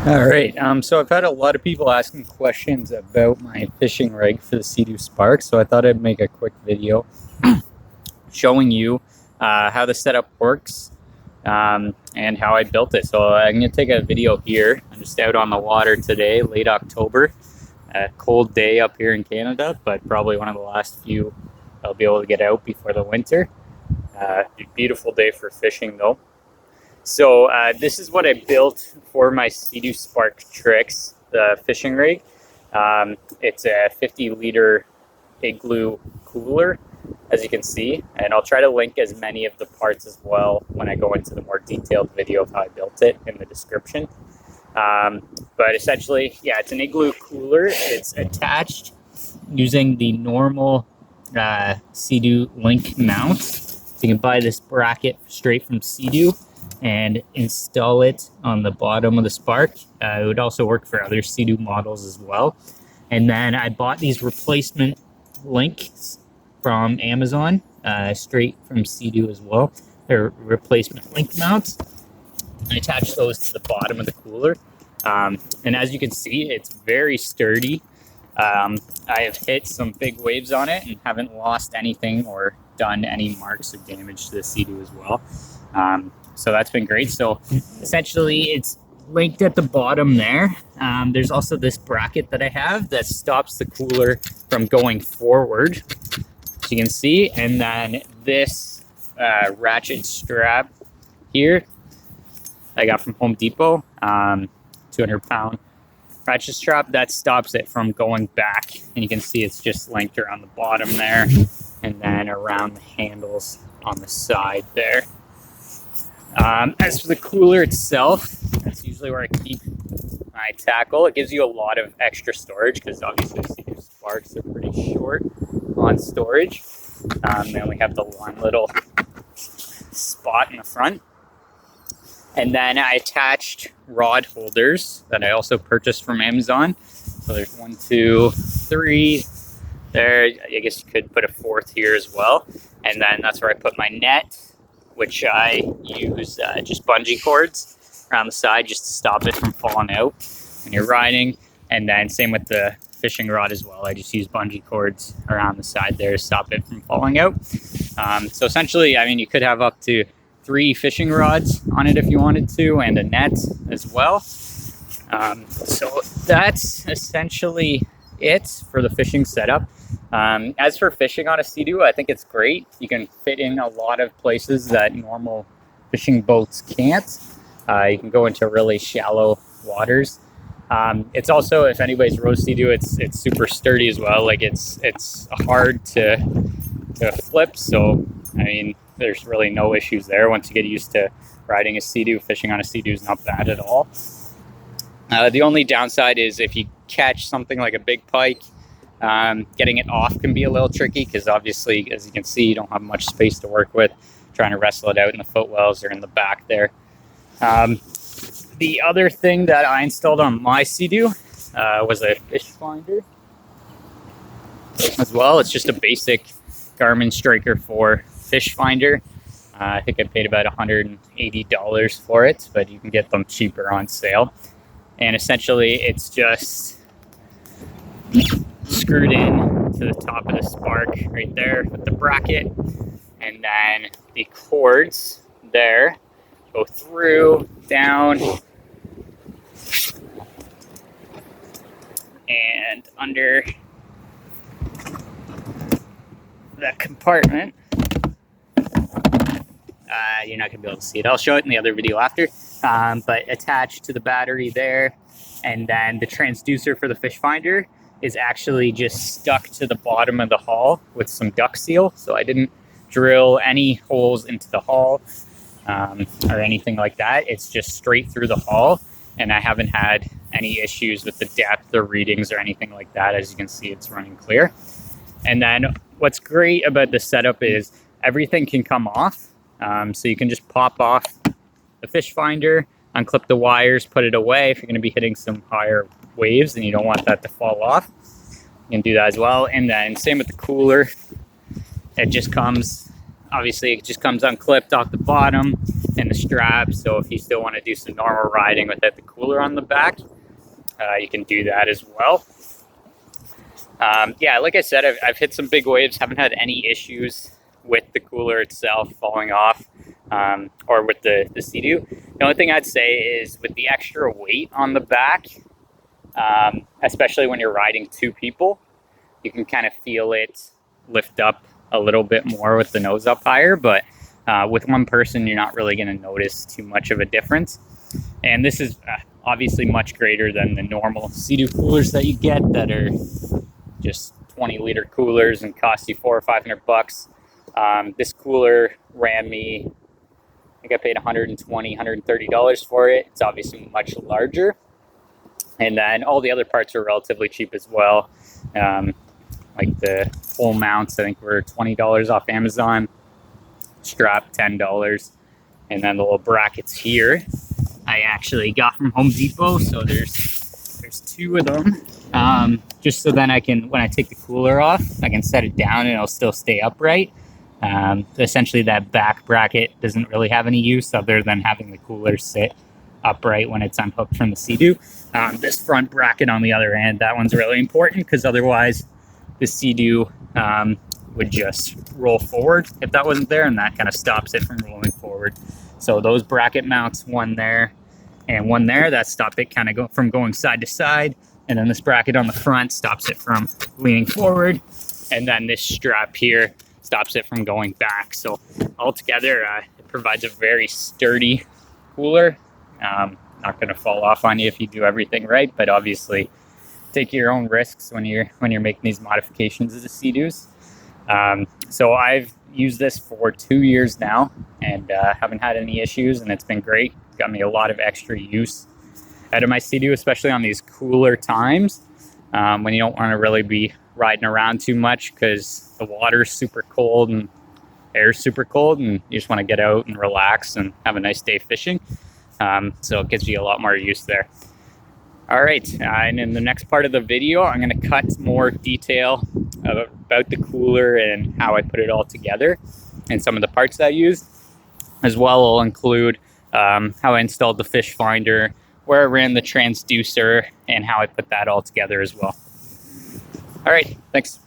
All right. So I've had a lot of people asking questions about my fishing rig for the SeaDoo Spark. So I thought I'd make a quick video showing you how the setup works and how I built it. So I'm going to take a video here. I'm just out on the water today, late October. A cold day up here in Canada, but probably one of the last few I'll be able to get out before the winter. Beautiful day for fishing though. So this is what I built for my SeaDoo Spark Tricks, the fishing rig. It's a 50-liter igloo cooler, as you can see, and I'll try to link as many of the parts as well when I go into the more detailed video of how I built it in the description. But essentially, yeah, it's an igloo cooler. It's attached using the normal SeaDoo link mount. So you can buy this bracket straight from SeaDoo and install it on the bottom of the Spark. It would also work for other SeaDoo models as well. And then I bought these replacement links from Amazon, straight from SeaDoo as well. They're replacement link mounts. I attached those to the bottom of the cooler. And as you can see, it's very sturdy. I have hit some big waves on it and haven't lost anything or done any marks or damage to the SeaDoo as well. So that's been great. So essentially it's linked at the bottom there. There's also this bracket that I have that stops the cooler from going forward, as you can see. And then this ratchet strap here I got from Home Depot, 200-pound ratchet strap that stops it from going back. And you can see it's just linked around the bottom there and then around the handles on the side there. As for the cooler itself, that's usually where I keep my tackle. It gives you a lot of extra storage because obviously SeaDoo Sparks are pretty short on storage. Then we have the one little spot in the front. And then I attached rod holders that I also purchased from Amazon. So there's 1, 2, 3 there. I guess you could put a fourth here as well. And then that's where I put my net, which I use just bungee cords around the side just to stop it from falling out when you're riding. And then same with the fishing rod as well. I just use bungee cords around the side there to stop it from falling out. So essentially, I mean, you could have up to 3 fishing rods on it if you wanted to, and a net as well. So that's essentially it for the fishing setup. As for fishing on a SeaDoo, I think it's great. You can fit in a lot of places that normal fishing boats can't. You can go into really shallow waters. It's also, if anybody's rode SeaDoo, it's super sturdy as well. Like it's hard to flip. So I mean, there's really no issues there. Once you get used to riding a SeaDoo, fishing on a SeaDoo is not bad at all. The only downside is if you catch something like a big pike, getting it off can be a little tricky because obviously, as you can see, you don't have much space to work with trying to wrestle it out in the footwells or in the back there. The other thing that I installed on my SeaDoo was a fish finder as well. It's just a basic Garmin Striker 4 fish finder. I think I paid about $180 for it, but you can get them cheaper on sale. And essentially, it's just screwed in to the top of the Spark right there with the bracket, and then the cords there go through, down, and under that compartment. You're not going to be able to see it. I'll show it in the other video after. But attached to the battery there, and then the transducer for the fish finder is actually just stuck to the bottom of the hull with some duck seal. So I didn't drill any holes into the hull or anything like that. It's just straight through the hull, and I haven't had any issues with the depth or readings or anything like that. As you can see, it's running clear. And then what's great about the setup is everything can come off. So you can just pop off the fish finder, unclip the wires, put it away if you're going to be hitting some higher waves and you don't want that to fall off. You can do that as well. And then same with the cooler. It just comes Obviously, it just comes unclipped off the bottom and the strap. So if you still want to do some normal riding without the cooler on the back, you can do that as well. Yeah, like I said, I've hit some big waves, haven't had any issues with the cooler itself falling off, or with the SeaDoo. The only thing I'd say is with the extra weight on the back, especially when you're riding two people, you can kind of feel it lift up a little bit more with the nose up higher, but with one person, you're not really going to notice too much of a difference. And this is obviously much greater than the normal SeaDoo coolers that you get that are just 20-liter coolers and cost you $400 or $500. This cooler ran me, I think I paid $120, $130 for it. It's obviously much larger. And then all the other parts are relatively cheap as well. Like the pole mounts, I think were $20 off Amazon. Strap, $10. And then the little brackets here, I actually got from Home Depot. So there's two of them. Just so then I can, when I take the cooler off, I can set it down and it'll still stay upright. Essentially that back bracket doesn't really have any use other than having the cooler sit upright when it's unhooked from the SeaDoo. This front bracket on the other end, that one's really important because otherwise the SeaDoo would just roll forward if that wasn't there, and that kind of stops it from rolling forward. So those bracket mounts, one there and one there, that stop it kind of from going side to side. And then this bracket on the front stops it from leaning forward. And then this strap here stops it from going back. So altogether, it provides a very sturdy cooler. Not going to fall off on you if you do everything right, but obviously take your own risks when you're making these modifications of the SeaDoos. So I've used this for 2 years now and haven't had any issues, and it's been great. It's got me a lot of extra use out of my SeaDoo, especially on these cooler times when you don't want to really be riding around too much because the water's super cold and air's super cold, and you just want to get out and relax and have a nice day fishing. So it gives you a lot more use there. All right, and in the next part of the video, I'm going to cut more detail about the cooler and how I put it all together and some of the parts that I used. As well, I'll include how I installed the fish finder, where I ran the transducer, and how I put that all together as well. All right, thanks.